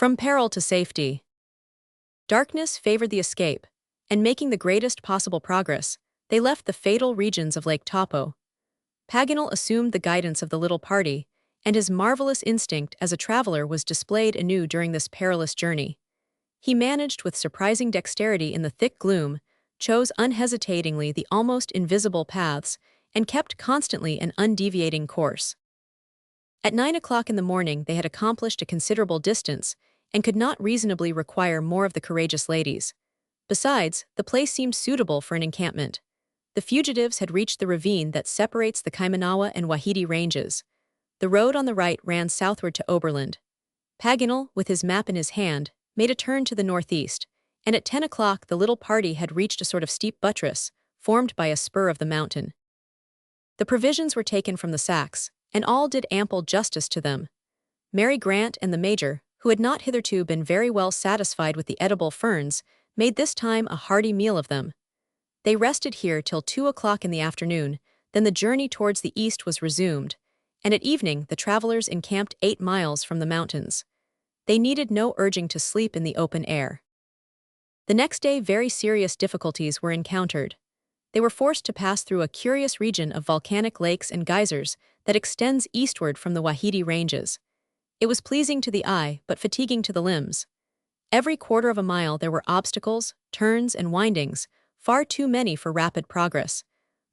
From peril to safety. Darkness favored the escape, and making the greatest possible progress, they left the fatal regions of Lake Taupo. Paganel assumed the guidance of the little party, and his marvelous instinct as a traveler was displayed anew during this perilous journey. He managed with surprising dexterity in the thick gloom, chose unhesitatingly the almost invisible paths, and kept constantly an undeviating course. At 9 o'clock in the morning they had accomplished a considerable distance, and could not reasonably require more of the courageous ladies. Besides, the place seemed suitable for an encampment. The fugitives had reached the ravine that separates the Kaimanawa and Wahiti ranges. The road on the right ran southward to Oberland. Paganel, with his map in his hand, made a turn to the northeast, and at 10 o'clock the little party had reached a sort of steep buttress, formed by a spur of the mountain. The provisions were taken from the sacks, and all did ample justice to them. Mary Grant and the Major, who had not hitherto been very well satisfied with the edible ferns, made this time a hearty meal of them. They rested here till 2 o'clock in the afternoon, then the journey towards the east was resumed, and at evening the travelers encamped 8 miles from the mountains. They needed no urging to sleep in the open air. The next day very serious difficulties were encountered. They were forced to pass through a curious region of volcanic lakes and geysers that extends eastward from the Wahiti ranges. It was pleasing to the eye, but fatiguing to the limbs. Every quarter of a mile there were obstacles, turns, and windings, far too many for rapid progress.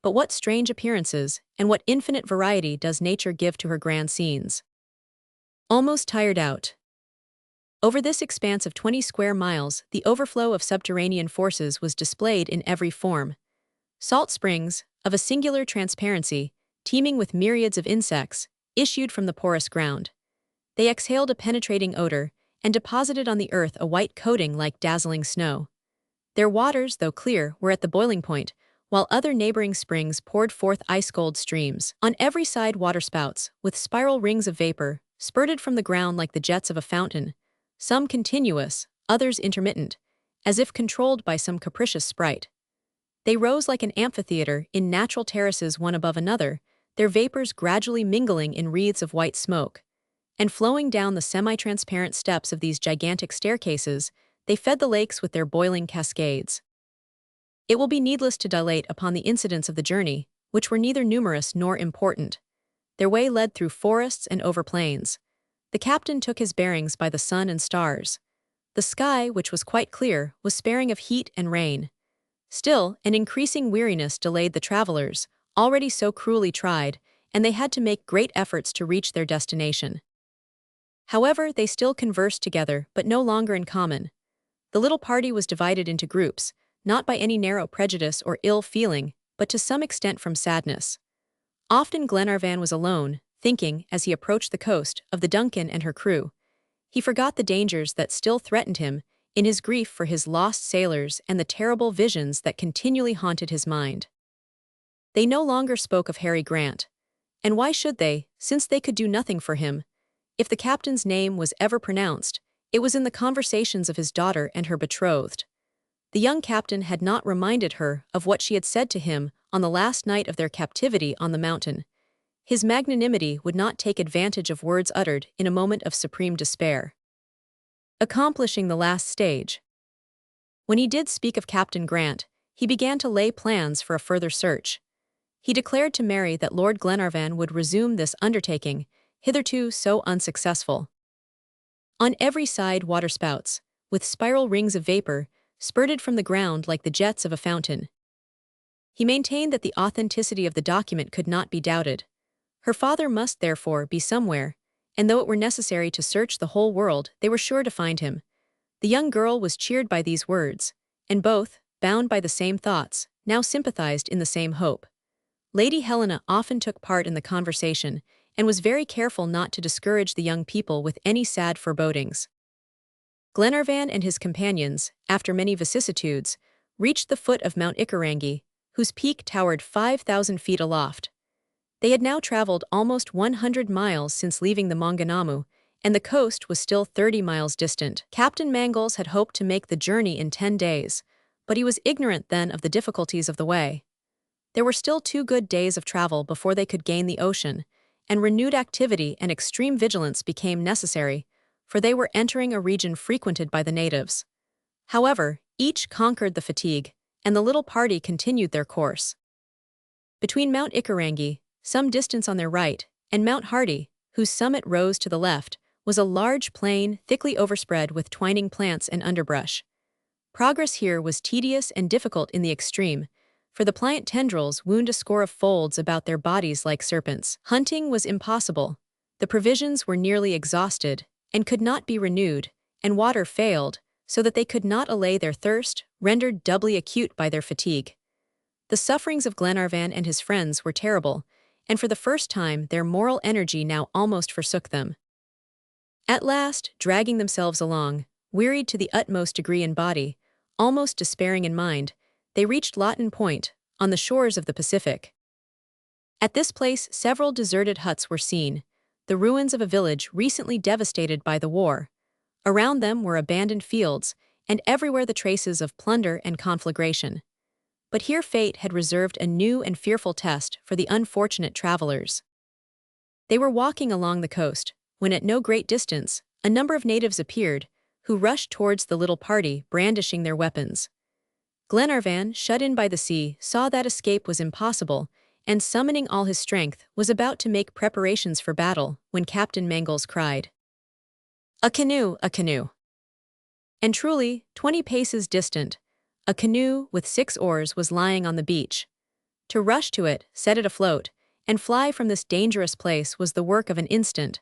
But what strange appearances, and what infinite variety does nature give to her grand scenes. Almost tired out. Over this expanse of 20 square miles, the overflow of subterranean forces was displayed in every form. Salt springs, of a singular transparency, teeming with myriads of insects, issued from the porous ground. They exhaled a penetrating odor, and deposited on the earth a white coating like dazzling snow. Their waters, though clear, were at the boiling point, while other neighboring springs poured forth ice-cold streams. On every side waterspouts, with spiral rings of vapor, spurted from the ground like the jets of a fountain, some continuous, others intermittent, as if controlled by some capricious sprite. They rose like an amphitheater in natural terraces one above another, their vapors gradually mingling in wreaths of white smoke. And flowing down the semi-transparent steps of these gigantic staircases, they fed the lakes with their boiling cascades. It will be needless to dilate upon the incidents of the journey, which were neither numerous nor important. Their way led through forests and over plains. The captain took his bearings by the sun and stars. The sky, which was quite clear, was sparing of heat and rain. Still, an increasing weariness delayed the travelers, already so cruelly tried, and they had to make great efforts to reach their destination. However, they still conversed together, but no longer in common. The little party was divided into groups, not by any narrow prejudice or ill feeling, but to some extent from sadness. Often Glenarvan was alone, thinking, as he approached the coast, of the Duncan and her crew. He forgot the dangers that still threatened him, in his grief for his lost sailors and the terrible visions that continually haunted his mind. They no longer spoke of Harry Grant. And why should they, since they could do nothing for him? If the captain's name was ever pronounced, it was in the conversations of his daughter and her betrothed. The young captain had not reminded her of what she had said to him on the last night of their captivity on the mountain. His magnanimity would not take advantage of words uttered in a moment of supreme despair. Accomplishing the last stage. When he did speak of Captain Grant, he began to lay plans for a further search. He declared to Mary that Lord Glenarvan would resume this undertaking, hitherto so unsuccessful. On every side waterspouts, with spiral rings of vapor, spurted from the ground like the jets of a fountain. He maintained that the authenticity of the document could not be doubted. Her father must therefore be somewhere, and though it were necessary to search the whole world, they were sure to find him. The young girl was cheered by these words, and both, bound by the same thoughts, now sympathized in the same hope. Lady Helena often took part in the conversation, and was very careful not to discourage the young people with any sad forebodings. Glenarvan and his companions, after many vicissitudes, reached the foot of Mount Ikarangi, whose peak towered 5,000 feet aloft. They had now traveled almost 100 miles since leaving the Maunganamu, and the coast was still 30 miles distant. Captain Mangles had hoped to make the journey in 10 days, but he was ignorant then of the difficulties of the way. There were still 2 good days of travel before they could gain the ocean, and renewed activity and extreme vigilance became necessary, for they were entering a region frequented by the natives. However, each conquered the fatigue, and the little party continued their course. Between Mount Ikarangi, some distance on their right, and Mount Hardy, whose summit rose to the left, was a large plain thickly overspread with twining plants and underbrush. Progress here was tedious and difficult in the extreme, for the pliant tendrils wound a score of folds about their bodies like serpents. Hunting was impossible. The provisions were nearly exhausted, and could not be renewed, and water failed, so that they could not allay their thirst, rendered doubly acute by their fatigue. The sufferings of Glenarvan and his friends were terrible, and for the first time their moral energy now almost forsook them. At last, dragging themselves along, wearied to the utmost degree in body, almost despairing in mind, they reached Lawton Point, on the shores of the Pacific. At this place several deserted huts were seen, the ruins of a village recently devastated by the war. Around them were abandoned fields, and everywhere the traces of plunder and conflagration. But here fate had reserved a new and fearful test for the unfortunate travelers. They were walking along the coast, when at no great distance, a number of natives appeared, who rushed towards the little party, brandishing their weapons. Glenarvan, shut in by the sea, saw that escape was impossible, and summoning all his strength, was about to make preparations for battle, when Captain Mangles cried, "A canoe, a canoe!" And truly, 20 paces distant, a canoe with 6 oars was lying on the beach. To rush to it, set it afloat, and fly from this dangerous place was the work of an instant.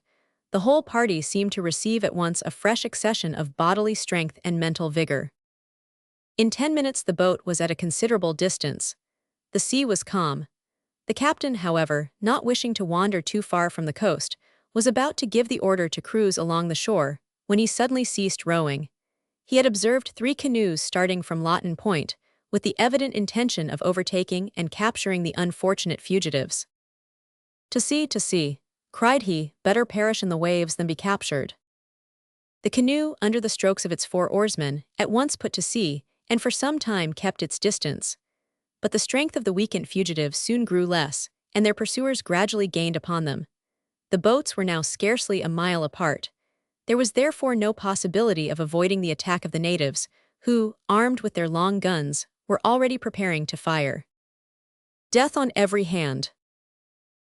The whole party seemed to receive at once a fresh accession of bodily strength and mental vigor. In 10 minutes the boat was at a considerable distance. The sea was calm. The captain, however, not wishing to wander too far from the coast, was about to give the order to cruise along the shore, when he suddenly ceased rowing. He had observed 3 canoes starting from Lawton Point, with the evident intention of overtaking and capturing the unfortunate fugitives. To sea," cried he, "better perish in the waves than be captured." The canoe, under the strokes of its 4 oarsmen, at once put to sea, and for some time kept its distance. But the strength of the weakened fugitives soon grew less, and their pursuers gradually gained upon them. The boats were now scarcely a mile apart. There was therefore no possibility of avoiding the attack of the natives, who, armed with their long guns, were already preparing to fire. Death on every hand.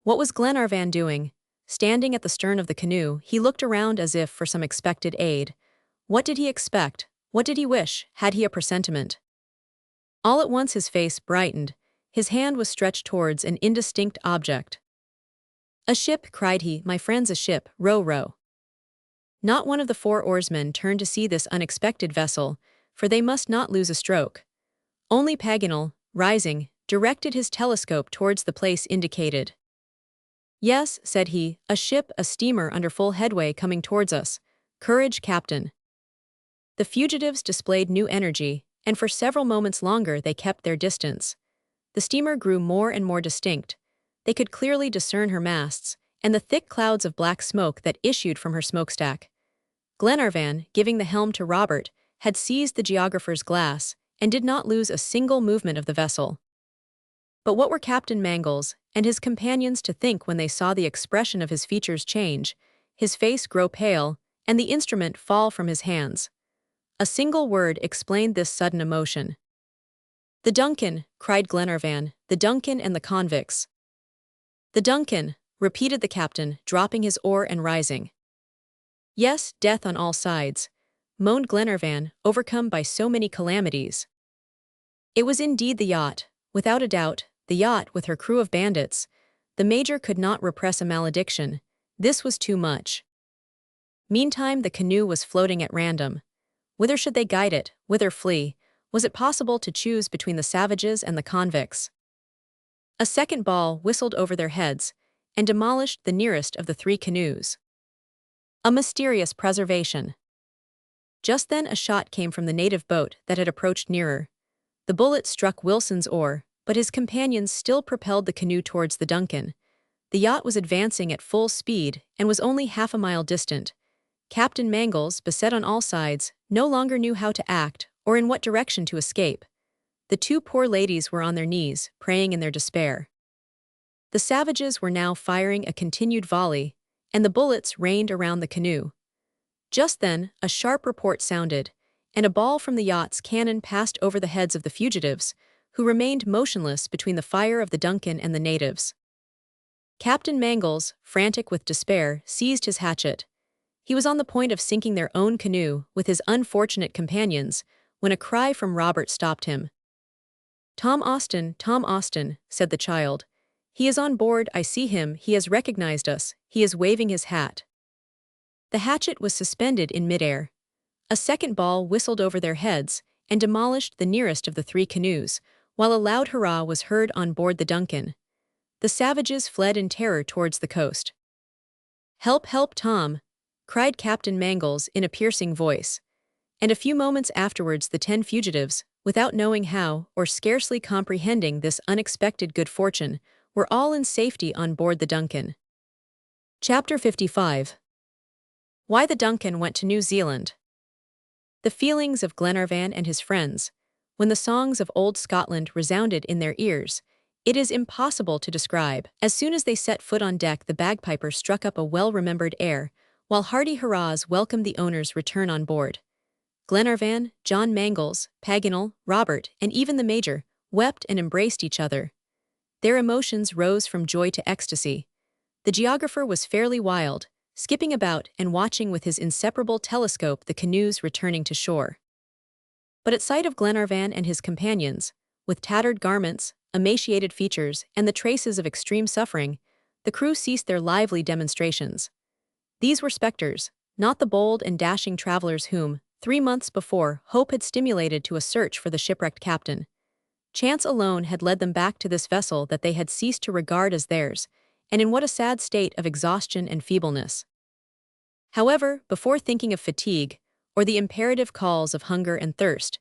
What was Glenarvan doing? Standing at the stern of the canoe, he looked around as if for some expected aid. What did he expect? What did he wish? Had he a presentiment? All at once his face brightened. His hand was stretched towards an indistinct object. "A ship," cried he, "my friends, a ship, row, row." Not one of the 4 oarsmen turned to see this unexpected vessel, for they must not lose a stroke. Only Paganel, rising, directed his telescope towards the place indicated. "Yes," said he, "a ship, a steamer under full headway coming towards us. Courage, Captain." The fugitives displayed new energy, and for several moments longer they kept their distance. The steamer grew more and more distinct. They could clearly discern her masts, and the thick clouds of black smoke that issued from her smokestack. Glenarvan, giving the helm to Robert, had seized the geographer's glass, and did not lose a single movement of the vessel. But what were Captain Mangles and his companions to think when they saw the expression of his features change, his face grow pale, and the instrument fall from his hands? A single word explained this sudden emotion. "The Duncan," cried Glenarvan, "the Duncan and the convicts." "The Duncan," repeated the captain, dropping his oar and rising. "Yes, death on all sides," moaned Glenarvan, overcome by so many calamities. It was indeed the yacht, without a doubt, the yacht with her crew of bandits. The major could not repress a malediction. This was too much. Meantime the canoe was floating at random. Whither should they guide it? Whither flee? Was it possible to choose between the savages and the convicts? A second ball whistled over their heads, and demolished the nearest of the 3 canoes. A mysterious preservation. Just then a shot came from the native boat that had approached nearer. The bullet struck Wilson's oar, but his companions still propelled the canoe towards the Duncan. The yacht was advancing at full speed and was only half a mile distant. Captain Mangles, beset on all sides, no longer knew how to act or in what direction to escape. The 2 poor ladies were on their knees, praying in their despair. The savages were now firing a continued volley, and the bullets rained around the canoe. Just then, a sharp report sounded, and a ball from the yacht's cannon passed over the heads of the fugitives, who remained motionless between the fire of the Duncan and the natives. Captain Mangles, frantic with despair, seized his hatchet. He was on the point of sinking their own canoe with his unfortunate companions when a cry from Robert stopped him. Tom Austin, said the child. He is on board, I see him, he has recognized us, he is waving his hat. The hatchet was suspended in midair. A second ball whistled over their heads and demolished the nearest of the three canoes, while a loud hurrah was heard on board the Duncan. The savages fled in terror towards the coast. Help, help, Tom! Cried Captain Mangles in a piercing voice. And a few moments afterwards the 10 fugitives, without knowing how or scarcely comprehending this unexpected good fortune, were all in safety on board the Duncan. Chapter 55. Why the Duncan went to New Zealand. The feelings of Glenarvan and his friends, when the songs of old Scotland resounded in their ears, it is impossible to describe. As soon as they set foot on deck, the bagpiper struck up a well-remembered air, while hearty hurrahs welcomed the owner's return on board. Glenarvan, John Mangles, Paganel, Robert, and even the Major wept and embraced each other. Their emotions rose from joy to ecstasy. The geographer was fairly wild, skipping about and watching with his inseparable telescope the canoes returning to shore. But at sight of Glenarvan and his companions, with tattered garments, emaciated features, and the traces of extreme suffering, the crew ceased their lively demonstrations. These were specters, not the bold and dashing travelers whom, 3 months before, hope had stimulated to a search for the shipwrecked captain. Chance alone had led them back to this vessel that they had ceased to regard as theirs, and in what a sad state of exhaustion and feebleness. However, before thinking of fatigue, or the imperative calls of hunger and thirst,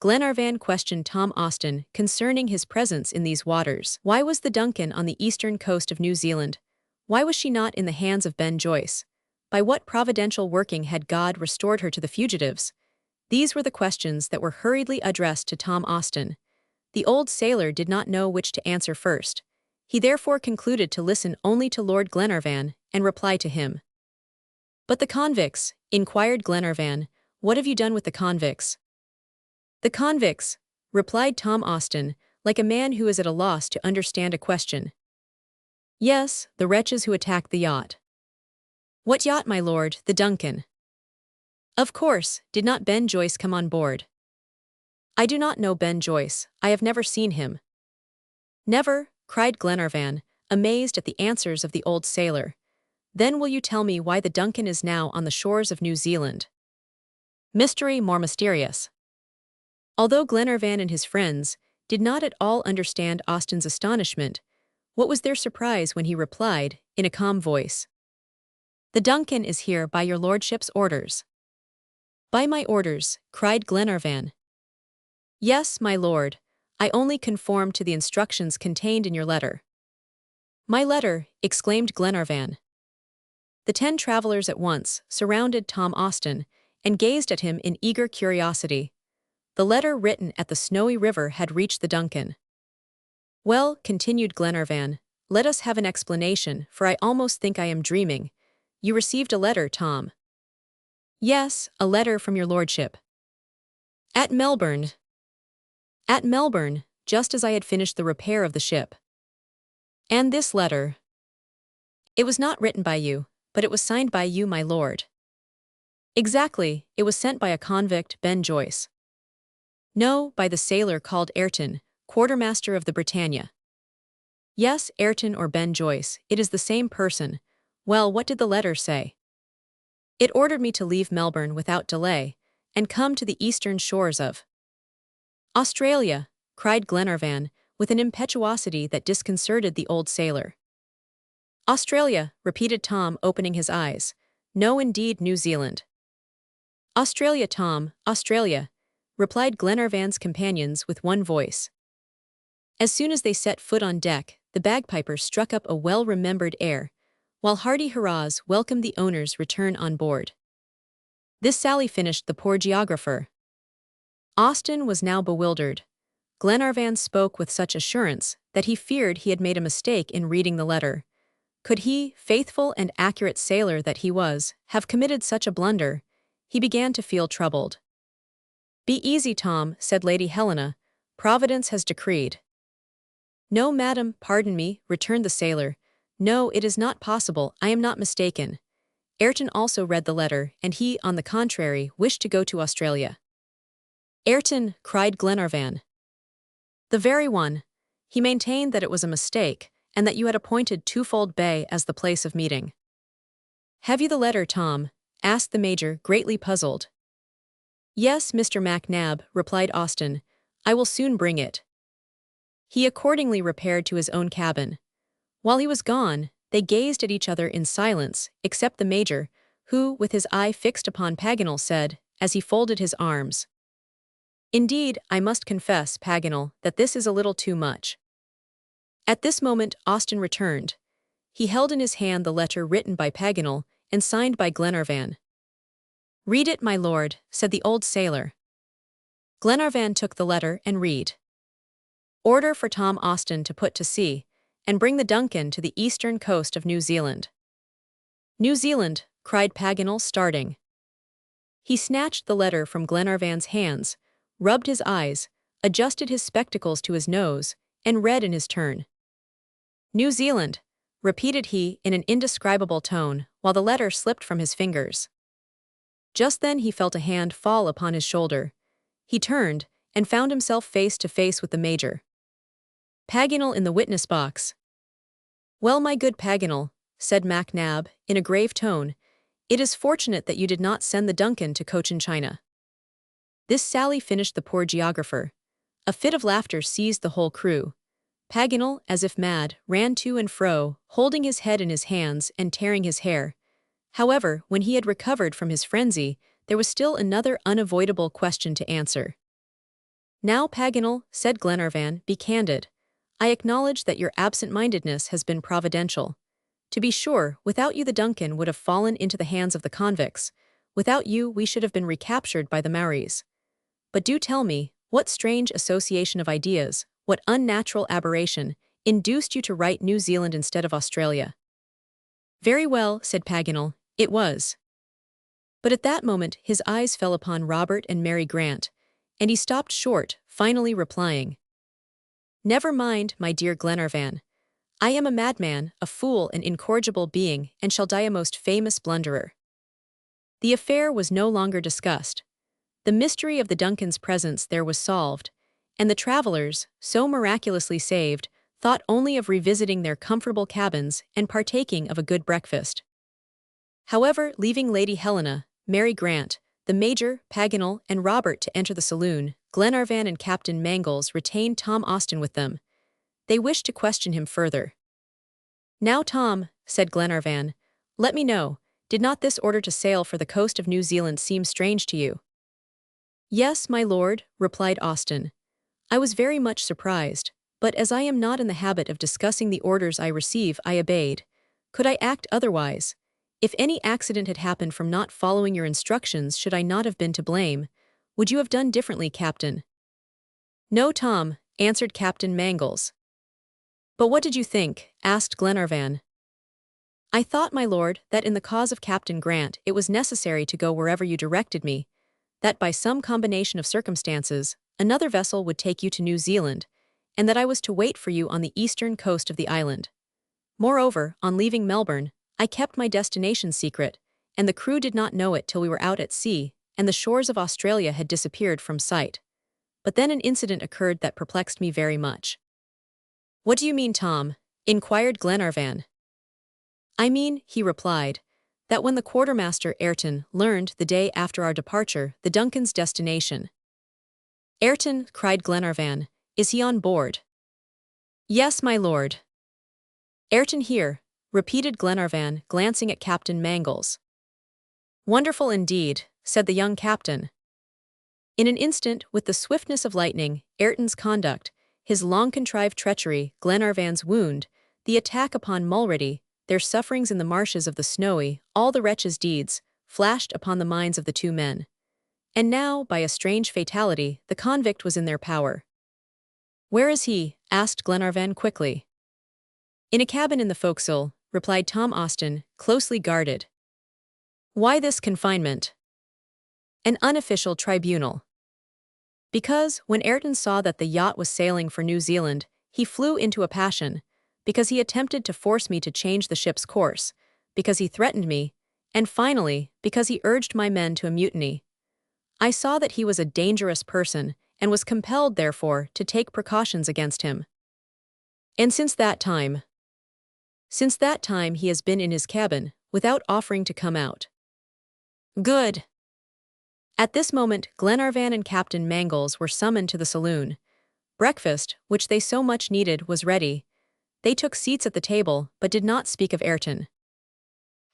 Glenarvan questioned Tom Austin concerning his presence in these waters. Why was the Duncan on the eastern coast of New Zealand? Why was she not in the hands of Ben Joyce? By what providential working had God restored her to the fugitives? These were the questions that were hurriedly addressed to Tom Austin. The old sailor did not know which to answer first. He therefore concluded to listen only to Lord Glenarvan and reply to him. "But the convicts," inquired Glenarvan, "what have you done with the convicts?" "The convicts," replied Tom Austin, like a man who is at a loss to understand a question. "Yes, the wretches who attacked the yacht." "What yacht, my lord? The Duncan." "Of course, did not Ben Joyce come on board?" "I do not know Ben Joyce, I have never seen him." "Never?" cried Glenarvan, amazed at the answers of the old sailor. "Then will you tell me why the Duncan is now on the shores of New Zealand?" Mystery more mysterious. Although Glenarvan and his friends did not at all understand Austin's astonishment, what was their surprise when he replied, in a calm voice, "The Duncan is here by your lordship's orders." "By my orders," cried Glenarvan. "Yes, my lord, I only conform to the instructions contained in your letter." "My letter," exclaimed Glenarvan. The 10 travelers at once surrounded Tom Austin and gazed at him in eager curiosity. The letter written at the Snowy River had reached the Duncan. "Well," continued Glenarvan, "let us have an explanation, for I almost think I am dreaming. You received a letter, Tom." "Yes, a letter from your lordship." "At Melbourne." "At Melbourne, just as I had finished the repair of the ship." "And this letter?" "It was not written by you, but it was signed by you, my lord." "Exactly, it was sent by a convict, Ben Joyce." "No, by the sailor called Ayrton, quartermaster of the Britannia." "Yes, Ayrton or Ben Joyce, it is the same person. Well, what did the letter say?" "It ordered me to leave Melbourne without delay, and come to the eastern shores of Australia," cried Glenarvan, with an impetuosity that disconcerted the old sailor. "Australia," repeated Tom, opening his eyes. "No, indeed, New Zealand." "Australia, Tom, Australia," replied Glenarvan's companions with one voice. As soon as they set foot on deck, the bagpiper struck up a well-remembered air, while hearty hurrahs welcomed the owner's return on board. This sally finished the poor geographer. Austin was now bewildered. Glenarvan spoke with such assurance that he feared he had made a mistake in reading the letter. Could he, faithful and accurate sailor that he was, have committed such a blunder? he began to feel troubled. "Be easy, Tom," said Lady Helena. "Providence has decreed." "No, madam, pardon me," returned the sailor. "No, it is not possible, I am not mistaken." Ayrton also read the letter, and he, on the contrary, wished to go to Australia. "Ayrton," cried Glenarvan. "The very one." He maintained that it was a mistake, and that you had appointed Twofold Bay as the place of meeting. "Have you the letter, Tom?" asked the Major, greatly puzzled. "Yes, Mr. MacNab," replied Austin. "I will soon bring it." He accordingly repaired to his own cabin. While he was gone, they gazed at each other in silence, except the Major, who, with his eye fixed upon Paganel, said, as he folded his arms, "Indeed, I must confess, Paganel, that this is a little too much." At this moment Austin returned. He held in his hand the letter written by Paganel and signed by Glenarvan. "Read it, my lord," said the old sailor. Glenarvan took the letter and read. "Order for Tom Austin to put to sea, and bring the Duncan to the eastern coast of New Zealand." "New Zealand," cried Paganel, starting. He snatched the letter from Glenarvan's hands, rubbed his eyes, adjusted his spectacles to his nose, and read in his turn. "New Zealand," repeated he in an indescribable tone, while the letter slipped from his fingers. Just then he felt a hand fall upon his shoulder. He turned, and found himself face to face with the Major. Paganel in the witness box. "Well, my good Paganel," said MacNab, in a grave tone, "it is fortunate that you did not send the Duncan to Cochin China." This sally finished the poor geographer. A fit of laughter seized the whole crew. Paganel, as if mad, ran to and fro, holding his head in his hands and tearing his hair. However, when he had recovered from his frenzy, there was still another unavoidable question to answer. "Now, Paganel," said Glenarvan, "be candid. I acknowledge that your absent-mindedness has been providential. To be sure, without you the Duncan would have fallen into the hands of the convicts. Without you we should have been recaptured by the Maoris. But do tell me, what strange association of ideas, what unnatural aberration, induced you to write New Zealand instead of Australia?" "Very well," said Paganel, "it was." But at that moment his eyes fell upon Robert and Mary Grant, and he stopped short, finally replying, "Never mind, my dear Glenarvan. I am a madman, a fool, an incorrigible being, and shall die a most famous blunderer." The affair was no longer discussed. The mystery of the Duncan's presence there was solved, and the travelers, so miraculously saved, thought only of revisiting their comfortable cabins and partaking of a good breakfast. However, leaving Lady Helena, Mary Grant, the Major, Paganel, and Robert to enter the saloon, Glenarvan and Captain Mangles retained Tom Austin with them. They wished to question him further. "Now, Tom," said Glenarvan, "let me know, did not this order to sail for the coast of New Zealand seem strange to you?" "Yes, my lord," replied Austin. "I was very much surprised, but as I am not in the habit of discussing the orders I receive, I obeyed. Could I act otherwise? If any accident had happened from not following your instructions, should I not have been to blame? Would you have done differently, Captain?" "No, Tom," answered Captain Mangles. "But what did you think?" asked Glenarvan. "I thought, my lord, that in the cause of Captain Grant it was necessary to go wherever you directed me, that by some combination of circumstances, another vessel would take you to New Zealand, and that I was to wait for you on the eastern coast of the island. Moreover, on leaving Melbourne, I kept my destination secret, and the crew did not know it till we were out at sea, and the shores of Australia had disappeared from sight. But then an incident occurred that perplexed me very much." "What do you mean, Tom?" inquired Glenarvan. "I mean," he replied, "that when the quartermaster Ayrton learned the day after our departure the Duncan's destination—" "Ayrton," cried Glenarvan, "is he on board?" "Yes, my lord." "Ayrton here," repeated Glenarvan, glancing at Captain Mangles. "Wonderful indeed," said the young captain. In an instant, with the swiftness of lightning, Ayrton's conduct, his long-contrived treachery, Glenarvan's wound, the attack upon Mulready, their sufferings in the marshes of the Snowy, all the wretch's deeds, flashed upon the minds of the two men. And now, by a strange fatality, the convict was in their power. "Where is he?" asked Glenarvan quickly. "In a cabin in the forecastle," replied Tom Austin, "closely guarded." "Why this confinement?" An unofficial tribunal. Because, when Ayrton saw that the yacht was sailing for New Zealand, he flew into a passion, because he attempted to force me to change the ship's course, because he threatened me, and finally, because he urged my men to a mutiny. I saw that he was a dangerous person, and was compelled, therefore, to take precautions against him. And since that time he has been in his cabin, without offering to come out. Good. At this moment, Glenarvan and Captain Mangles were summoned to the saloon. Breakfast, which they so much needed, was ready. They took seats at the table, but did not speak of Ayrton.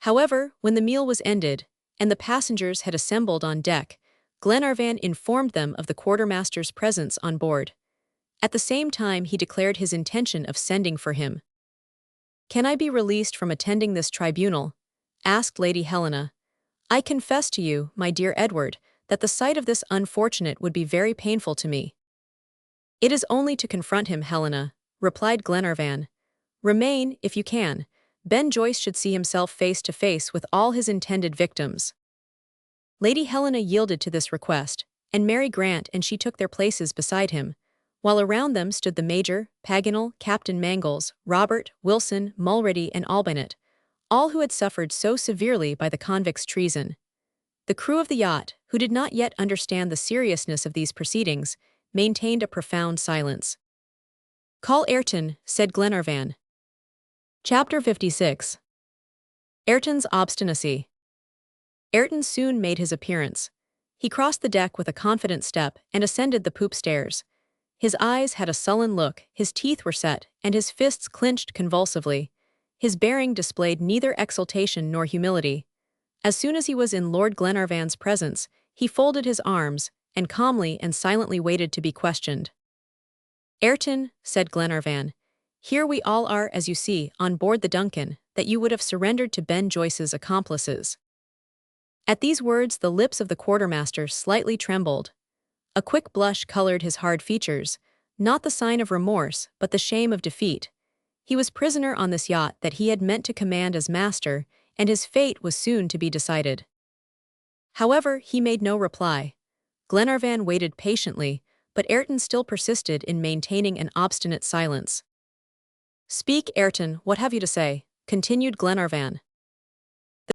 However, when the meal was ended, and the passengers had assembled on deck, Glenarvan informed them of the quartermaster's presence on board. At the same time he declared his intention of sending for him. "Can I be released from attending this tribunal?" asked Lady Helena. "I confess to you, my dear Edward, that the sight of this unfortunate would be very painful to me." "It is only to confront him, Helena," replied Glenarvan. "Remain, if you can. Ben Joyce should see himself face to face with all his intended victims." Lady Helena yielded to this request, and Mary Grant and she took their places beside him, while around them stood the Major, Paganel, Captain Mangles, Robert, Wilson, Mulready, and Albinett, all who had suffered so severely by the convict's treason. The crew of the yacht, who did not yet understand the seriousness of these proceedings, maintained a profound silence. "Call Ayrton," said Glenarvan. Chapter 56. Ayrton's obstinacy. Ayrton soon made his appearance. He crossed the deck with a confident step and ascended the poop stairs. His eyes had a sullen look, his teeth were set, and his fists clenched convulsively. His bearing displayed neither exultation nor humility. As soon as he was in Lord Glenarvan's presence, he folded his arms, and calmly and silently waited to be questioned. "Ayrton," said Glenarvan, "here we all are, as you see, on board the Duncan, that you would have surrendered to Ben Joyce's accomplices." At these words the lips of the quartermaster slightly trembled. A quick blush colored his hard features, not the sign of remorse, but the shame of defeat. He was prisoner on this yacht that he had meant to command as master, and his fate was soon to be decided. However, he made no reply. Glenarvan waited patiently, but Ayrton still persisted in maintaining an obstinate silence. "Speak, Ayrton, what have you to say?" continued Glenarvan.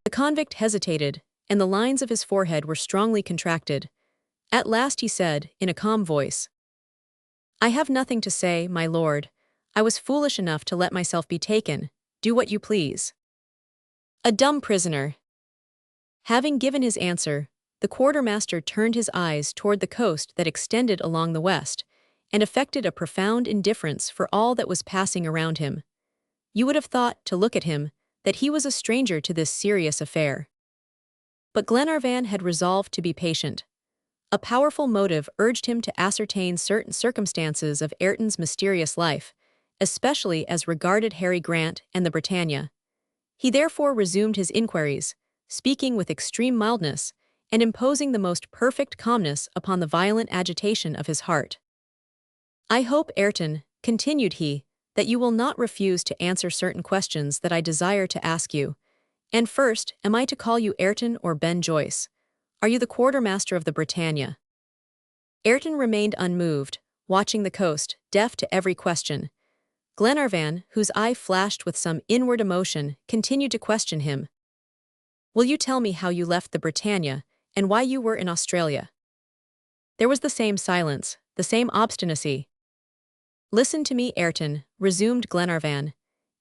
The convict hesitated, and the lines of his forehead were strongly contracted. At last he said, in a calm voice, "I have nothing to say, my lord. I was foolish enough to let myself be taken. Do what you please." A dumb prisoner. Having given his answer, the quartermaster turned his eyes toward the coast that extended along the west, and affected a profound indifference for all that was passing around him. You would have thought, to look at him, that he was a stranger to this serious affair. But Glenarvan had resolved to be patient. A powerful motive urged him to ascertain certain circumstances of Ayrton's mysterious life, especially as regarded Harry Grant and the Britannia. He therefore resumed his inquiries, speaking with extreme mildness, and imposing the most perfect calmness upon the violent agitation of his heart. "I hope, Ayrton," continued he, "that you will not refuse to answer certain questions that I desire to ask you. And first, am I to call you Ayrton or Ben Joyce? Are you the quartermaster of the Britannia?" Ayrton remained unmoved, watching the coast, deaf to every question. Glenarvan, whose eye flashed with some inward emotion, continued to question him. "Will you tell me how you left the Britannia, and why you were in Australia?" There was the same silence, the same obstinacy. "Listen to me, Ayrton," resumed Glenarvan.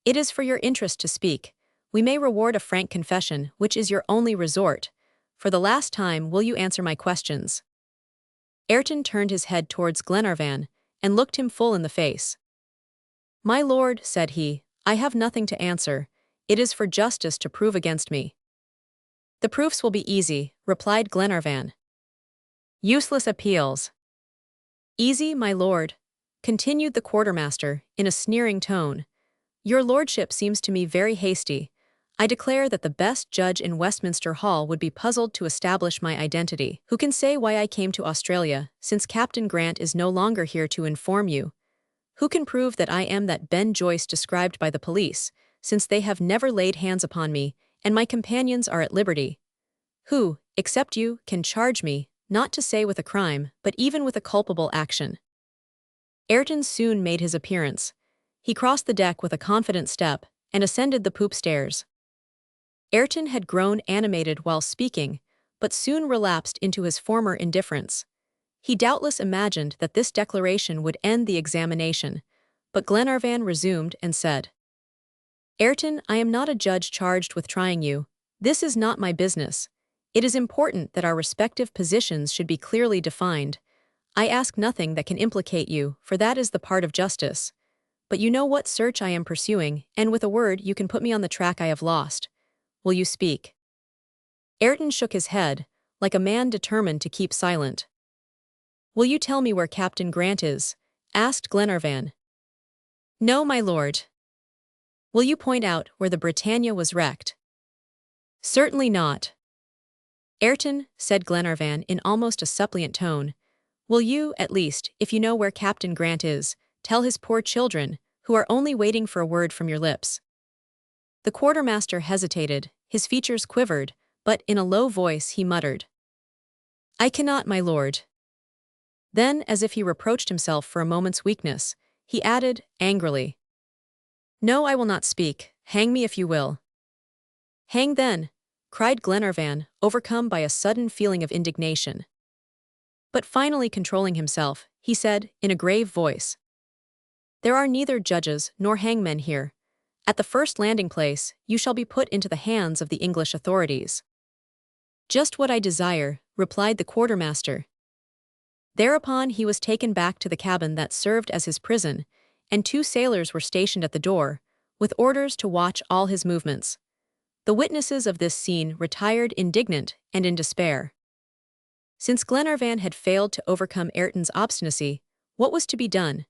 "It is for your interest to speak. We may reward a frank confession, which is your only resort. For the last time, will you answer my questions?" Ayrton turned his head towards Glenarvan, and looked him full in the face. "My lord," said he, "I have nothing to answer. It is for justice to prove against me." "The proofs will be easy," replied Glenarvan. "Useless appeals." "Easy, my lord," continued the quartermaster, in a sneering tone. "Your lordship seems to me very hasty. I declare that the best judge in Westminster Hall would be puzzled to establish my identity. Who can say why I came to Australia, since Captain Grant is no longer here to inform you? Who can prove that I am that Ben Joyce described by the police, since they have never laid hands upon me, and my companions are at liberty? Who, except you, can charge me, not to say with a crime, but even with a culpable action?" Ayrton soon made his appearance. He crossed the deck with a confident step and ascended the poop stairs. Ayrton had grown animated while speaking, but soon relapsed into his former indifference. He doubtless imagined that this declaration would end the examination, but Glenarvan resumed and said, "Ayrton, I am not a judge charged with trying you. This is not my business. It is important that our respective positions should be clearly defined. I ask nothing that can implicate you, for that is the part of justice. But you know what search I am pursuing, and with a word you can put me on the track I have lost. Will you speak?" Ayrton shook his head, like a man determined to keep silent. "Will you tell me where Captain Grant is?" asked Glenarvan. "No, my lord." "Will you point out where the Britannia was wrecked?" "Certainly not." "Ayrton," said Glenarvan in almost a suppliant tone, "will you, at least, if you know where Captain Grant is, tell his poor children, who are only waiting for a word from your lips?" The quartermaster hesitated, his features quivered, but in a low voice he muttered, "I cannot, my lord." Then, as if he reproached himself for a moment's weakness, he added, angrily, "No, I will not speak. Hang me if you will." "Hang then," cried Glenarvan, overcome by a sudden feeling of indignation. But finally controlling himself, he said, in a grave voice, "There are neither judges nor hangmen here. At the first landing place, you shall be put into the hands of the English authorities." "Just what I desire," replied the quartermaster. Thereupon he was taken back to the cabin that served as his prison, and 2 sailors were stationed at the door, with orders to watch all his movements. The witnesses of this scene retired indignant and in despair. Since Glenarvan had failed to overcome Ayrton's obstinacy, what was to be done?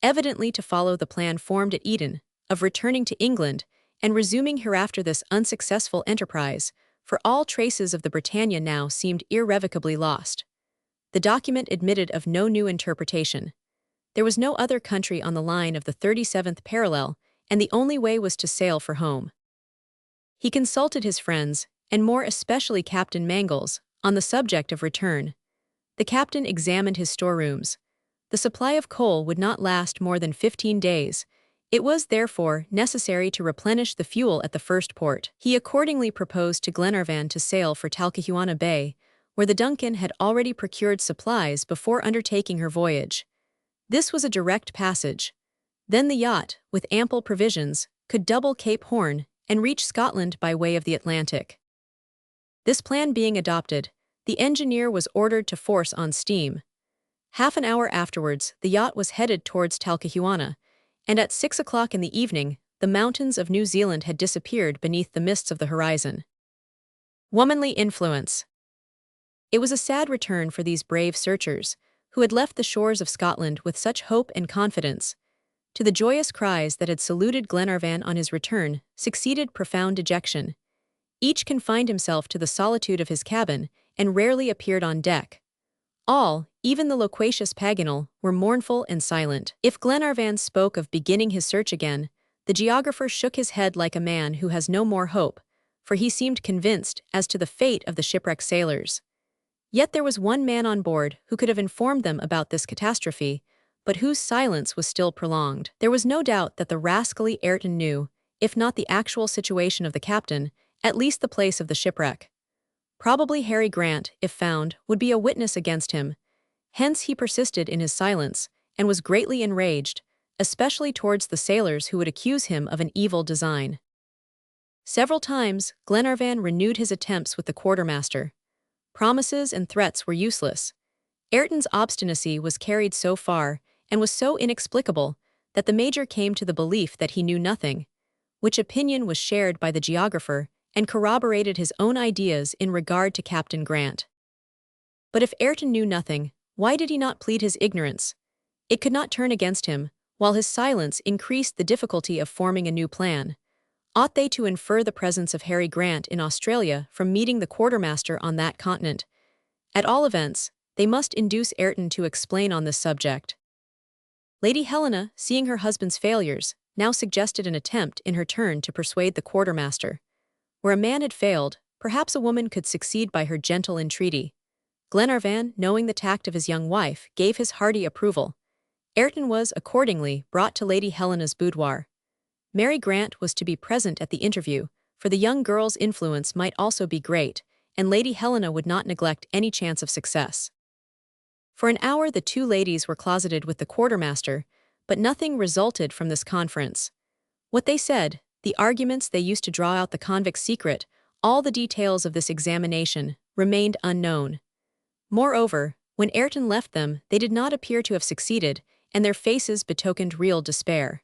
Evidently to follow the plan formed at Eden, of returning to England and resuming hereafter this unsuccessful enterprise, for all traces of the Britannia now seemed irrevocably lost. The document admitted of no new interpretation. There was no other country on the line of the 37th parallel, and the only way was to sail for home. He consulted his friends, and more especially Captain Mangles, on the subject of return. The captain examined his storerooms. The supply of coal would not last more than 15 days. It was, therefore, necessary to replenish the fuel at the first port. He accordingly proposed to Glenarvan to sail for Talcahuano Bay, where the Duncan had already procured supplies before undertaking her voyage. This was a direct passage. Then the yacht, with ample provisions, could double Cape Horn and reach Scotland by way of the Atlantic. This plan being adopted, the engineer was ordered to force on steam. Half an hour afterwards, the yacht was headed towards Talcahuano, and at 6 o'clock in the evening, the mountains of New Zealand had disappeared beneath the mists of the horizon. Womanly influence. It was a sad return for these brave searchers, who had left the shores of Scotland with such hope and confidence. To the joyous cries that had saluted Glenarvan on his return succeeded profound dejection. Each confined himself to the solitude of his cabin, and rarely appeared on deck. All, even the loquacious Paganel, were mournful and silent. If Glenarvan spoke of beginning his search again, the geographer shook his head like a man who has no more hope, for he seemed convinced as to the fate of the shipwrecked sailors. Yet there was one man on board who could have informed them about this catastrophe, but whose silence was still prolonged. There was no doubt that the rascally Ayrton knew, if not the actual situation of the captain, at least the place of the shipwreck. Probably Harry Grant, if found, would be a witness against him. Hence he persisted in his silence, and was greatly enraged, especially towards the sailors who would accuse him of an evil design. Several times, Glenarvan renewed his attempts with the quartermaster. Promises and threats were useless. Ayrton's obstinacy was carried so far, and was so inexplicable, that the major came to the belief that he knew nothing, which opinion was shared by the geographer, and corroborated his own ideas in regard to Captain Grant. But if Ayrton knew nothing, why did he not plead his ignorance? It could not turn against him, while his silence increased the difficulty of forming a new plan. Ought they to infer the presence of Harry Grant in Australia from meeting the quartermaster on that continent? At all events, they must induce Ayrton to explain on this subject. Lady Helena, seeing her husband's failures, now suggested an attempt in her turn to persuade the quartermaster. Where a man had failed, perhaps a woman could succeed by her gentle entreaty. Glenarvan, knowing the tact of his young wife, gave his hearty approval. Ayrton was, accordingly, brought to Lady Helena's boudoir. Mary Grant was to be present at the interview, for the young girl's influence might also be great, and Lady Helena would not neglect any chance of success. For an hour the two ladies were closeted with the quartermaster, but nothing resulted from this conference. What they said, the arguments they used to draw out the convict's secret, all the details of this examination, remained unknown. Moreover, when Ayrton left them, they did not appear to have succeeded, and their faces betokened real despair.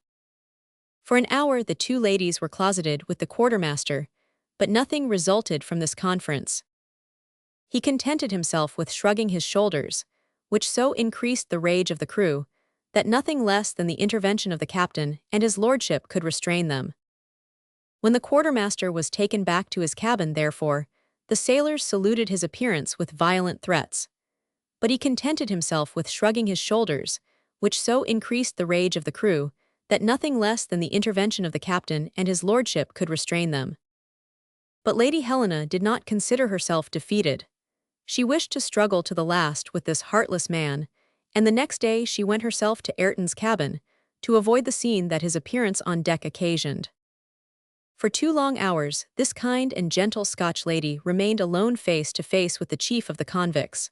For an hour the two ladies were closeted with the quartermaster, but nothing resulted from this conference. He contented himself with shrugging his shoulders, which so increased the rage of the crew, that nothing less than the intervention of the captain and his lordship could restrain them. When the quartermaster was taken back to his cabin, therefore, the sailors saluted his appearance with violent threats. But he contented himself with shrugging his shoulders, which so increased the rage of the crew, that nothing less than the intervention of the captain and his lordship could restrain them. But Lady Helena did not consider herself defeated. She wished to struggle to the last with this heartless man, and the next day she went herself to Ayrton's cabin, to avoid the scene that his appearance on deck occasioned. For 2 long hours, this kind and gentle Scotch lady remained alone face to face with the chief of the convicts.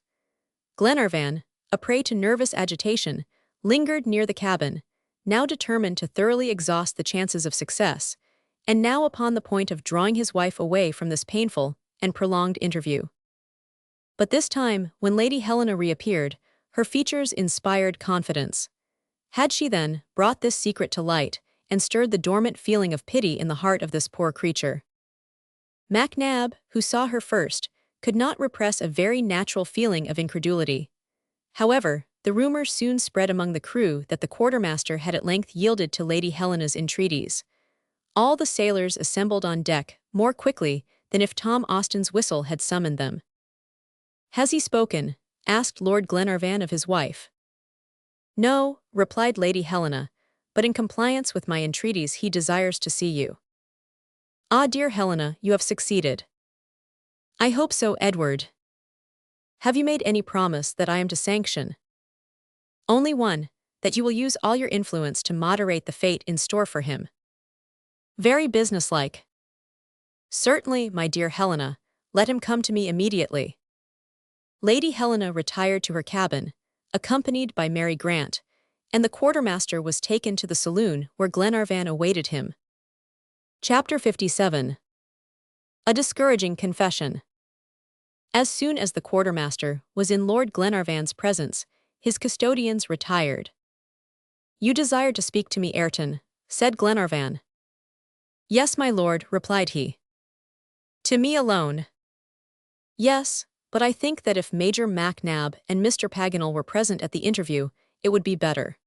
Glenarvan, a prey to nervous agitation, lingered near the cabin, now determined to thoroughly exhaust the chances of success, and now upon the point of drawing his wife away from this painful and prolonged interview. But this time, when Lady Helena reappeared, her features inspired confidence. Had she then brought this secret to light and stirred the dormant feeling of pity in the heart of this poor creature? Mac Nab, who saw her first, could not repress a very natural feeling of incredulity. However, the rumor soon spread among the crew that the quartermaster had at length yielded to Lady Helena's entreaties. All the sailors assembled on deck more quickly than if Tom Austin's whistle had summoned them. "Has he spoken?" asked Lord Glenarvan of his wife. "No," replied Lady Helena, "but in compliance with my entreaties he desires to see you." "Ah, dear Helena, you have succeeded." "I hope so, Edward." "Have you made any promise that I am to sanction?" "Only one, that you will use all your influence to moderate the fate in store for him." "Very businesslike." "Certainly, my dear Helena, let him come to me immediately." Lady Helena retired to her cabin, accompanied by Mary Grant, and the quartermaster was taken to the saloon where Glenarvan awaited him. Chapter 57. A discouraging confession. As soon as the quartermaster was in Lord Glenarvan's presence, his custodians retired. "You desired to speak to me, Ayrton," said Glenarvan. "Yes, my lord," replied he. "To me alone?" "Yes, but I think that if Major Mac Nab and Mr. Paganel were present at the interview, it would be better."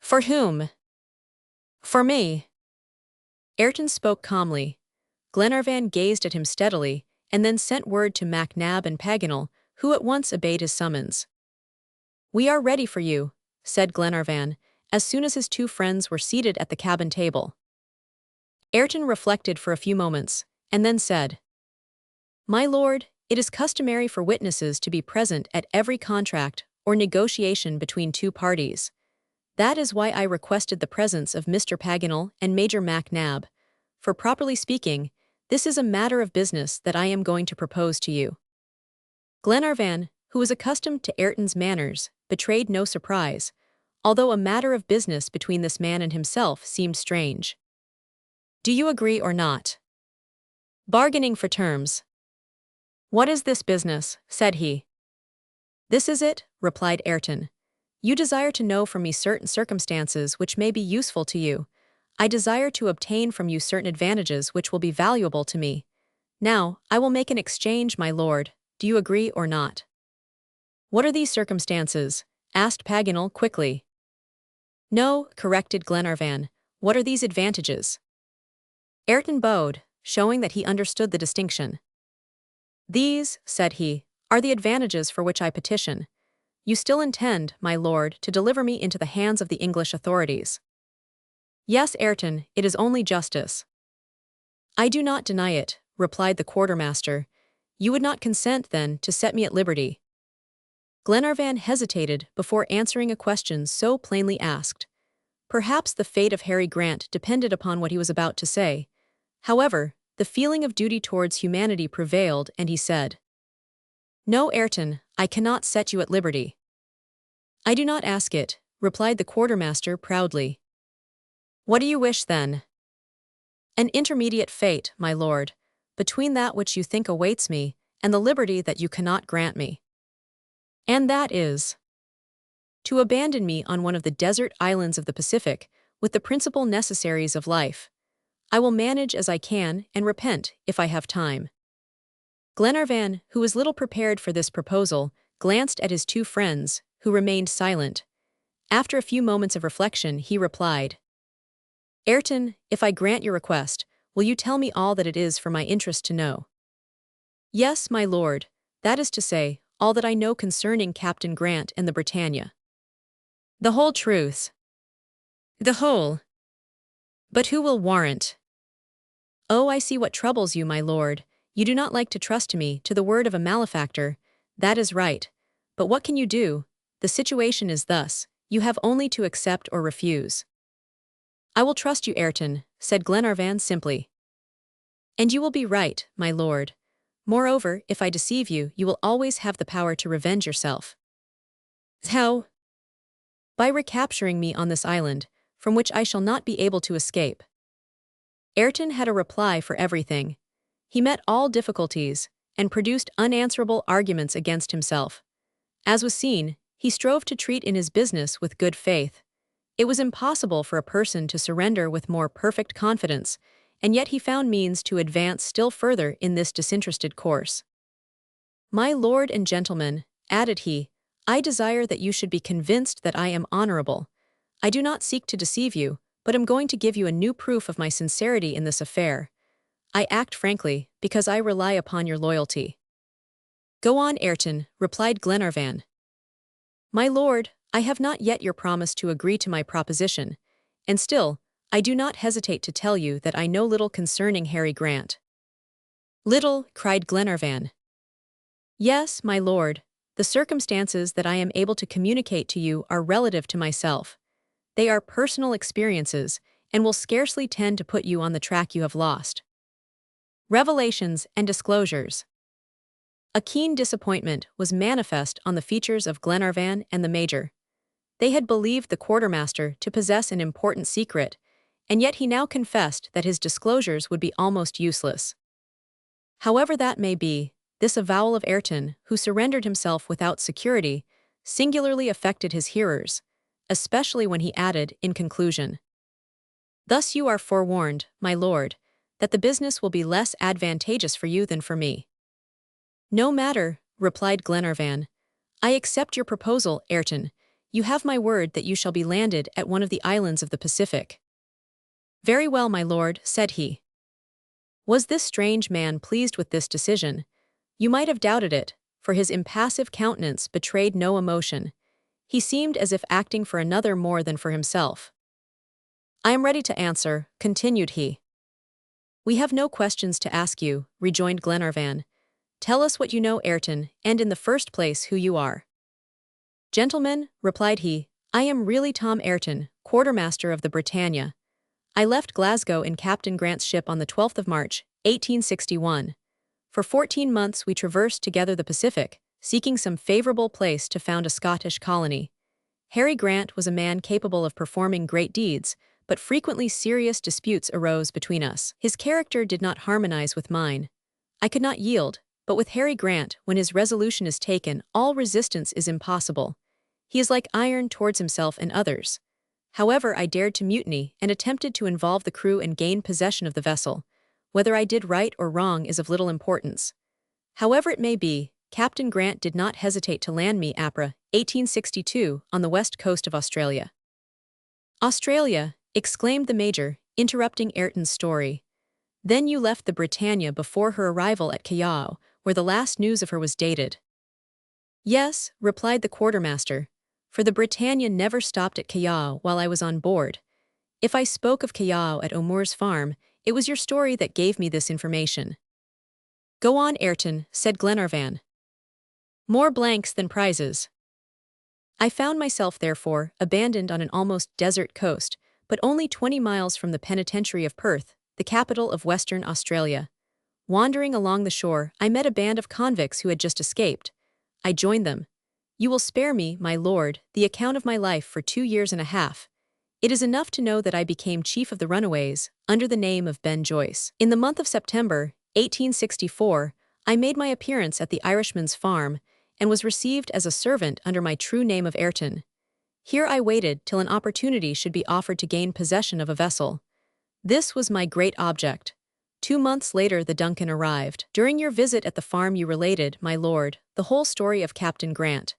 "For whom?" "For me." Ayrton spoke calmly. Glenarvan gazed at him steadily, and then sent word to Mac Nab and Paganel, who at once obeyed his summons. "We are ready for you," said Glenarvan, as soon as his two friends were seated at the cabin table. Ayrton reflected for a few moments, and then said, "My lord, it is customary for witnesses to be present at every contract or negotiation between two parties. That is why I requested the presence of Mr. Paganel and Major Mac Nab, for properly speaking, this is a matter of business that I am going to propose to you." Glenarvan, who was accustomed to Ayrton's manners, betrayed no surprise, although a matter of business between this man and himself seemed strange. "Do you agree or not?" "Bargaining for terms." "What is this business?" said he. "This is it," replied Ayrton. "You desire to know from me certain circumstances which may be useful to you. I desire to obtain from you certain advantages which will be valuable to me. Now, I will make an exchange, my lord. Do you agree or not?" "What are these circumstances?" asked Paganel quickly. "No," corrected Glenarvan. "What are these advantages?" Ayrton bowed, showing that he understood the distinction. "These," said he, "are the advantages for which I petition. You still intend, my lord, to deliver me into the hands of the English authorities?" "Yes, Ayrton, it is only justice." "I do not deny it, replied the quartermaster. "You would not consent, then, to set me at liberty." Glenarvan hesitated before answering a question so plainly asked. Perhaps the fate of Harry Grant depended upon what he was about to say. However, the feeling of duty towards humanity prevailed, and he said, "No, Ayrton, I cannot set you at liberty." "I do not ask it," replied the quartermaster proudly. "What do you wish, then?" "An intermediate fate, my lord, between that which you think awaits me and the liberty that you cannot grant me. And that is to abandon me on one of the desert islands of the Pacific with the principal necessaries of life. I will manage as I can and repent if I have time." Glenarvan, who was little prepared for this proposal, glanced at his two friends, who remained silent. After a few moments of reflection, he replied, "Ayrton, if I grant your request, will you tell me all that it is for my interest to know?" "Yes, my lord, that is to say, all that I know concerning Captain Grant and the Britannia." "The whole truth?" "The whole." "But who will warrant—" "Oh, I see what troubles you, my lord. You do not like to trust me to the word of a malefactor. That is right. But what can you do? The situation is thus. You have only to accept or refuse." "I will trust you, Ayrton," said Glenarvan simply. "And you will be right, my lord. Moreover, if I deceive you, you will always have the power to revenge yourself." "How?" "By recapturing me on this island, from which I shall not be able to escape." Ayrton had a reply for everything. He met all difficulties, and produced unanswerable arguments against himself. As was seen, he strove to treat in his business with good faith. It was impossible for a person to surrender with more perfect confidence, and yet he found means to advance still further in this disinterested course. "My lord and gentlemen," added he, "I desire that you should be convinced that I am honorable. I do not seek to deceive you, but am going to give you a new proof of my sincerity in this affair. I act frankly, because I rely upon your loyalty." "Go on, Ayrton," replied Glenarvan. "My lord, I have not yet your promise to agree to my proposition, and still, I do not hesitate to tell you that I know little concerning Harry Grant." "Little?" cried Glenarvan. "Yes, my lord. The circumstances that I am able to communicate to you are relative to myself. They are personal experiences, and will scarcely tend to put you on the track you have lost." Revelations and disclosures. A keen disappointment was manifest on the features of Glenarvan and the Major. They had believed the quartermaster to possess an important secret, and yet he now confessed that his disclosures would be almost useless. However that may be, this avowal of Ayrton, who surrendered himself without security, singularly affected his hearers, especially when he added, in conclusion, "Thus you are forewarned, my lord, that the business will be less advantageous for you than for me." "No matter," replied Glenarvan. "I accept your proposal, Ayrton. You have my word that you shall be landed at one of the islands of the Pacific." "Very well, my lord," said he. Was this strange man pleased with this decision? You might have doubted it, for his impassive countenance betrayed no emotion. He seemed as if acting for another more than for himself. "I am ready to answer," continued he. "We have no questions to ask you," rejoined Glenarvan. "Tell us what you know, Ayrton, and in the first place who you are." "Gentlemen," replied he, "I am really Tom Ayrton, quartermaster of the Britannia. I left Glasgow in Captain Grant's ship on the 12th of March, 1861. For 14 months we traversed together the Pacific, seeking some favorable place to found a Scottish colony. Harry Grant was a man capable of performing great deeds, but frequently serious disputes arose between us. His character did not harmonize with mine. I could not yield, but with Harry Grant, when his resolution is taken, all resistance is impossible. He is like iron towards himself and others. However, I dared to mutiny and attempted to involve the crew and gain possession of the vessel. Whether I did right or wrong is of little importance. However it may be, Captain Grant did not hesitate to land me Apra, 1862, on the west coast of Australia." "Australia," exclaimed the Major, interrupting Ayrton's story. "Then you left the Britannia before her arrival at Callao, where the last news of her was dated." "Yes," replied the quartermaster, "for the Britannia never stopped at Callao while I was on board. If I spoke of Callao at O'Moore's farm, it was your story that gave me this information." Go on, Ayrton, said Glenarvan. More blanks than prizes. I found myself, therefore, abandoned on an almost desert coast, but only 20 miles from the penitentiary of Perth, the capital of Western Australia. Wandering along the shore, I met a band of convicts who had just escaped. I joined them. You will spare me, my lord, the account of my life for 2 years and a half. It is enough to know that I became chief of the runaways, under the name of Ben Joyce. In the month of September, 1864, I made my appearance at the Irishman's farm, and was received as a servant under my true name of Ayrton. Here I waited till an opportunity should be offered to gain possession of a vessel. This was my great object. 2 months later the Duncan arrived. During your visit at the farm you related, my lord, the whole story of Captain Grant.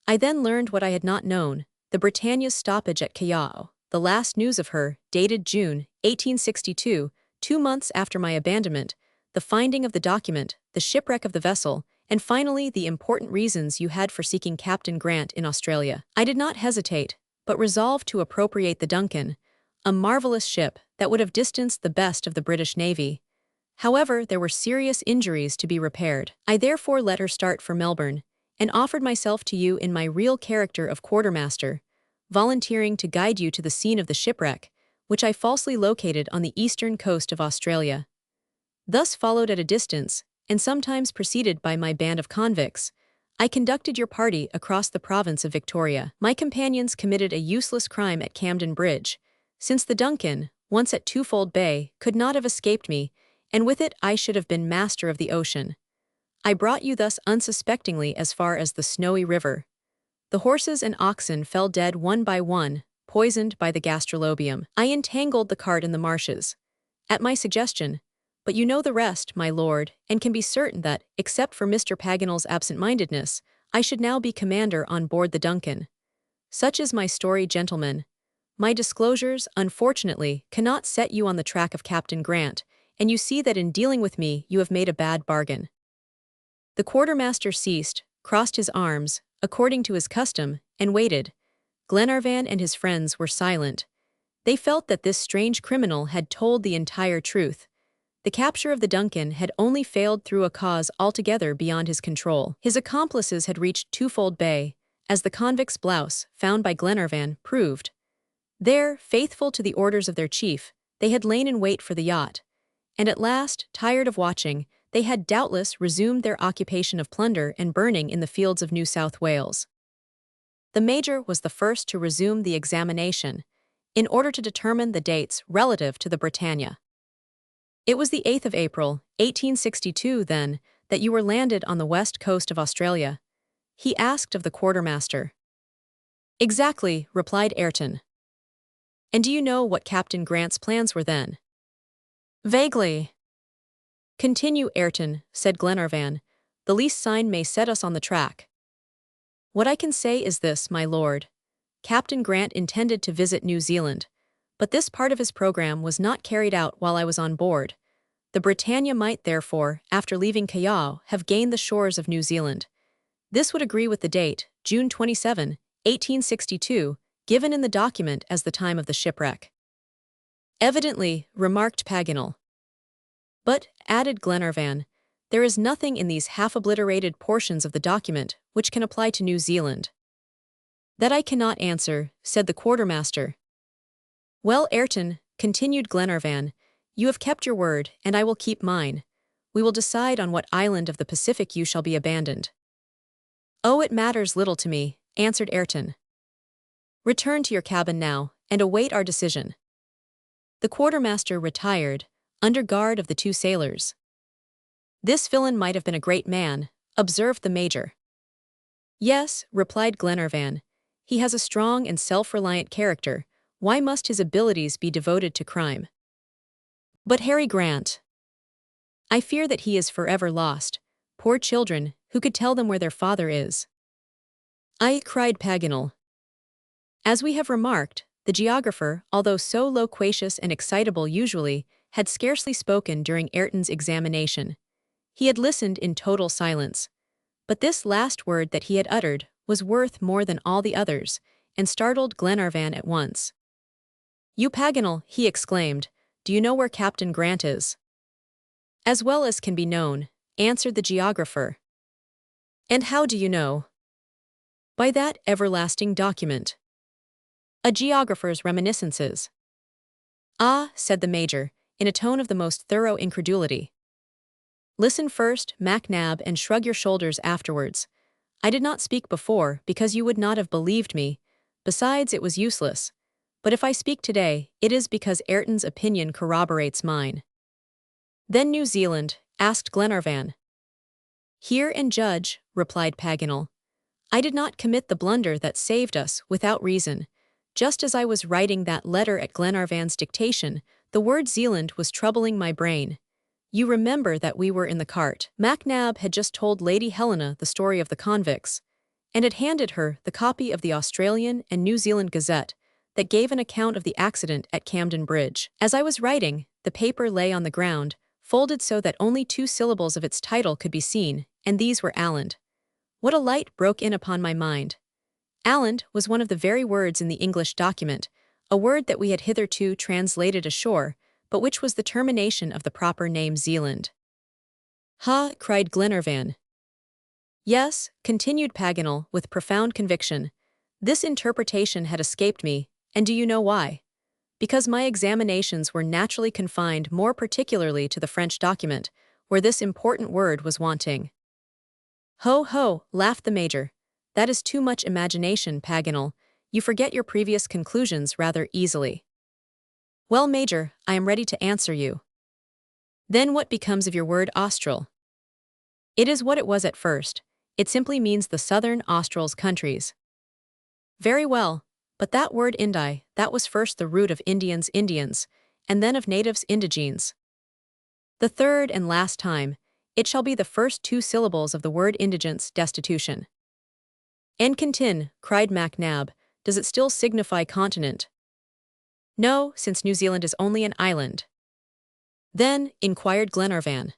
I then learned what I had not known, the Britannia's stoppage at Callao, the last news of her, dated June, 1862, 2 months after my abandonment, the finding of the document, the shipwreck of the vessel, and finally the important reasons you had for seeking Captain Grant in Australia. I did not hesitate, but resolved to appropriate the Duncan, a marvelous ship that would have distanced the best of the British Navy. However, there were serious injuries to be repaired. I therefore let her start for Melbourne, and offered myself to you in my real character of quartermaster, volunteering to guide you to the scene of the shipwreck, which I falsely located on the eastern coast of Australia. Thus followed at a distance, and sometimes preceded by my band of convicts, I conducted your party across the province of Victoria. My companions committed a useless crime at Camden Bridge, since the Duncan, once at Twofold Bay, could not have escaped me, and with it I should have been master of the ocean. I brought you thus unsuspectingly as far as the Snowy River. The horses and oxen fell dead one by one, poisoned by the gastrolobium. I entangled the cart in the marshes, at my suggestion, but you know the rest, my lord, and can be certain that, except for Mr. Paganel's absent-mindedness, I should now be commander on board the Duncan. Such is my story, gentlemen. My disclosures, unfortunately, cannot set you on the track of Captain Grant, and you see that in dealing with me you have made a bad bargain. The quartermaster ceased, crossed his arms, according to his custom, and waited. Glenarvan and his friends were silent. They felt that this strange criminal had told the entire truth. The capture of the Duncan had only failed through a cause altogether beyond his control. His accomplices had reached Twofold Bay, as the convict's blouse, found by Glenarvan, proved. There, faithful to the orders of their chief, they had lain in wait for the yacht, and at last, tired of watching, they had doubtless resumed their occupation of plunder and burning in the fields of New South Wales. The Major was the first to resume the examination, in order to determine the dates relative to the Britannia. It was the 8th of April, 1862, then, that you were landed on the west coast of Australia. He asked of the quartermaster. Exactly, replied Ayrton. And do you know what Captain Grant's plans were then? Vaguely. Continue, Ayrton, said Glenarvan. The least sign may set us on the track. What I can say is this, my lord. Captain Grant intended to visit New Zealand, but this part of his program was not carried out while I was on board. The Britannia might, therefore, after leaving Callao, have gained the shores of New Zealand. This would agree with the date, June 27, 1862, given in the document as the time of the shipwreck. Evidently, remarked Paganel. But, added Glenarvan, there is nothing in these half-obliterated portions of the document which can apply to New Zealand. That I cannot answer, said the quartermaster. Well, Ayrton, continued Glenarvan, you have kept your word, and I will keep mine. We will decide on what island of the Pacific you shall be abandoned. Oh, it matters little to me, answered Ayrton. Return to your cabin now, and await our decision. The quartermaster retired, under guard of the 2 sailors. This villain might have been a great man, observed the Major. Yes, replied Glenarvan. He has a strong and self-reliant character. Why must his abilities be devoted to crime? But Harry Grant. I fear that he is forever lost. Poor children, who could tell them where their father is? Cried Paganel. As we have remarked, the geographer, although so loquacious and excitable usually, had scarcely spoken during Ayrton's examination. He had listened in total silence. But this last word that he had uttered was worth more than all the others, and startled Glenarvan at once. You Paganel, he exclaimed, do you know where Captain Grant is? As well as can be known, answered the geographer. And how do you know? By that everlasting document. A geographer's reminiscences. Ah, said the major, in a tone of the most thorough incredulity. Listen first, MacNab, and shrug your shoulders afterwards. I did not speak before because you would not have believed me. Besides, it was useless. But if I speak today, it is because Ayrton's opinion corroborates mine. Then New Zealand, asked Glenarvan. Hear and judge, replied Paganel. I did not commit the blunder that saved us without reason. Just as I was writing that letter at Glenarvan's dictation, the word Zealand was troubling my brain. You remember that we were in the cart. MacNab had just told Lady Helena the story of the convicts, and had handed her the copy of the Australian and New Zealand Gazette that gave an account of the accident at Camden Bridge. As I was writing, the paper lay on the ground, folded so that only 2 syllables of its title could be seen, and these were Aland. What a light broke in upon my mind. Aland was one of the very words in the English document, a word that we had hitherto translated ashore, but which was the termination of the proper name Zealand. Ha! Cried Glenarvan. Yes, continued Paganel with profound conviction. This interpretation had escaped me, and do you know why? Because my examinations were naturally confined more particularly to the French document, where this important word was wanting. Ho, ho, laughed the major. That is too much imagination, Paganel. You forget your previous conclusions rather easily. Well, Major, I am ready to answer you. Then what becomes of your word austral? It is what it was at first. It simply means the southern Australs countries. Very well, but that word Indi, that was first the root of Indians, and then of natives, indigenes. The third and last time, it shall be the first 2 syllables of the word indigence, destitution. Encantin, cried MacNab, does it still signify continent? No, since New Zealand is only an island. Then, inquired Glenarvan.